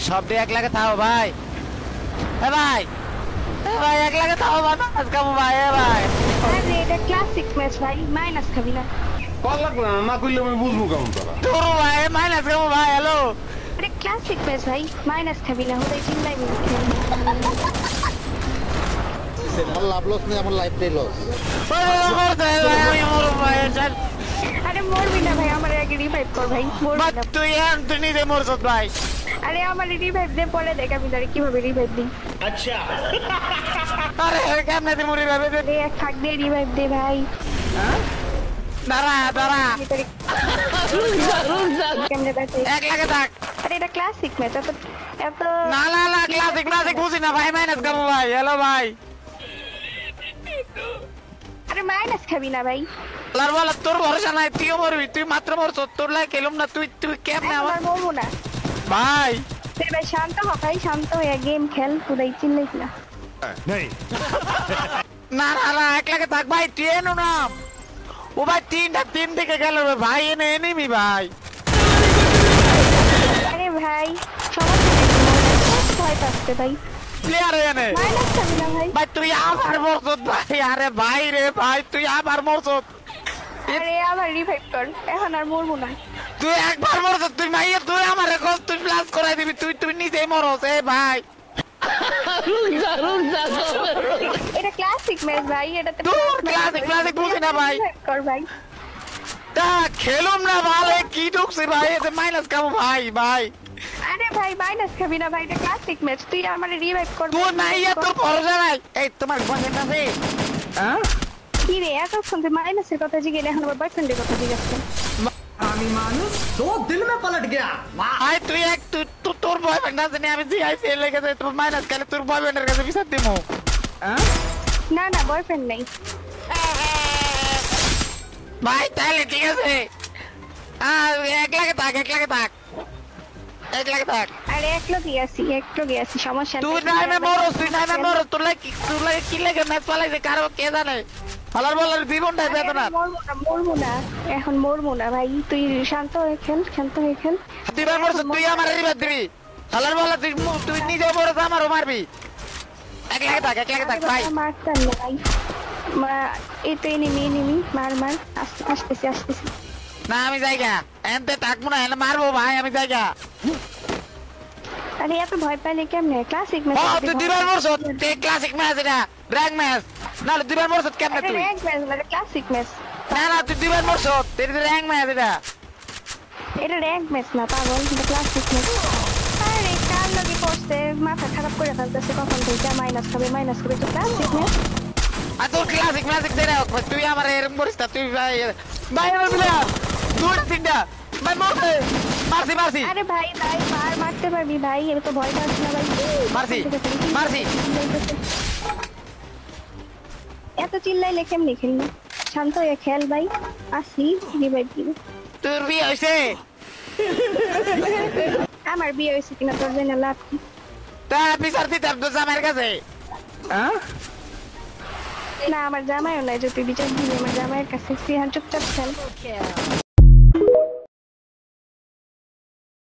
সব দিয়ে এক লাগে থাও ভাই। ভাই ভাই এক লাগে থাও মাইনাস খাবো ভাই। ভাই আরে এটা ক্লাসিক ম্যাচ ভাই, মাইনাস খাবি না। কল লাগবে না, না কইলে আমি বুঝবো কেমন তোরা। তোর ভাই মাইনাস খাবো ভাই। হ্যালো আরে ক্লাসিক ম্যাচ ভাই, মাইনাস খাবি না, ওটাই চিল্লাই আমার লাভ লস নেই, আমার লাইফটাই লস। আরে মরবি না ভাই, আমার আগে রিভাইভ কর ভাই, মরবি না। তুই নিজে মরছ ভাই। আরে আমার রিভাইভ দে, পরে দেখ আমি তোরে কিভাবে রিভাইভ দিই। আচ্ছা আরে কেমনে তুই মরি ভাবে দে এক থাক দে, রিভাইভ দে ভাই। দাঁড়া দাঁড়া কেমনে বাঁচে? এক লাগে থাক। আরে এটা ক্লাসিক ম্যাচ, এত এত না না না ক্লাসিক ক্লাসিক বুঝি না ভাই, মাইনাস খাবো ভাই। হ্যালো ভাই আরে মাইনাস খাবি না ভাই। লার বল তোর ভরসা নাই, তুইও মরবি, তুই মাত্র মরছ, তোর লাগে খেলুম না। তুই তুই কেমনে আমার আমার মরবো না ভাই। তুই ভাই শান্ত হ ভাই, শান্ত হয়ে গেম খেল, পুরাই চিল্লাইস না। না না না এক লাগে থাক ভাই। তুই এনো না ও ভাই, তিন দিকে গেল ভাই। এনে এনিমি ভাই। আরে ভাই সমস্যা নেই, ভয় পাচ্ছে ভাই। প্লেয়ার এনে মাইনাস খাবি না ভাই। ভাই তুই আবার মরছত ভাই। আরে ভাই রে ভাই তুই আবার মরছত। আরে আবার রিভাইভ কর, এখন আর মরবো না। তুই একবার মরছত, তুই মাইয়া তুই আমারে কল তুই প্লাস করাই দিবি। তুই নিজেই মরছ। এ ভাই এটা ক্লাসিক ম্যাচ ভাই, এটাতে ক্লাসিক বুঝি না ভাই। কর ভাই। তা খেলুম না ভালো কি ঢুকছে ভাই। এতে মাইনাস খাবো ভাই। ভাই আরে ভাই মাইনাস খাবি না ভাই, এটা ক্লাসিক ম্যাচ, তুই আমারে রিভাইভ কর। তুই মাইয়া তোর ভরসা নাই। এই তোমার বয়ফ্রেন্ড আছে? হ্যাঁ কি রে এতক্ষণ তুই মাইনাসের কথা জিজ্ঞেস, এখন আবার বয়ফ্রেন্ডের কথা জিজ্ঞেস। আমি মানুষ তো দিল মে পলট গয়া। ভাই তুই এক তোর বয়ফ্রেন্ড আছে না? আমি জিআইসি লেগে যাই তোর মাইনাস খেলে তোর বয়ফ্রেন্ডের কাছে বিচার দিমু। না না বয়ফ্রেন্ড নাই। ভাই তাহলে ঠিক আছে। এক লাগে থাক, এক লাগে থাক, এক লাগে থাক। আরে একলো গেছি সমস্যা নেই। তুই নাইমে মরস, তুই নাইমে মরস। তোর লাগে কি লাগে ম্যাচ পালাইছে কারো কে জানে। ফালার বলার জীবনটাই বেদনা। মরবো না এখন, মরবো না ভাই, তুই শান্ত হয়ে খেল, শান্ত হয়ে খেল। তুই বার মরস, তুই আমার রিভার দিবি। ফালার বলার তুই নিজে মরস, আমারও মারবি। এক লাগে থাক, এক লাগে থাক ভাই। মারতাম না ভাই, এই তো এনিমি মার আসতেছি। না আমি যাইগা এনতে থাকবো না, এনে মারবো ভাই। আমি যাইগা। আরে এত ভয় পাইলে কেমনে? Classic match. তুই দুইবার মরস, ক্লাসিক ম্যাচ এটা র‍্যাঙ্ক ম্যাচ। না দুইবার মরস কেমনে তুই? র‍্যাঙ্ক ম্যাচ না, ক্লাসিক ম্যাচ। না না তুই দুইবার মরস, তোর র‍্যাঙ্ক ম্যাচ এটা। এটা র‍্যাঙ্ক ম্যাচ না পাগল, এটা ক্লাসিক ম্যাচ। আরে কাল লাগি পড়ছে, মাথা খারাপ করে ফেলতেছে কখন থেকে। মাইনাস খাবে তো ক্লাসিক ম্যাচ। আর তোর ক্লাসিক ম্যাজিক দে না, তুই আমার এরকম করিস না। তুই ভাই আমার প্লেয়ার দুইটা তিনটা ভাই মারছি। আরে ভাই মারতে পারবি ভাই, আমি তো ভয় পাচ্ছি না ভাই। মারছি। এত চিল্লাইলে কেমনে খেলবি? শান্ত হয়ে খেল ভাই, আসি রিভাইভ দিবি। তোর বিয়ে হয়েছে? আমার বিয়ে হয়েছে কিনা তোর জেনে লাভ কি? তা বিচার দিতাম তো জামাইয়ের কাছে। না আমার জামাইও নাই, যদি বিচার দিবি আমার জামাইয়ের কাছে। চুপচাপ খেল।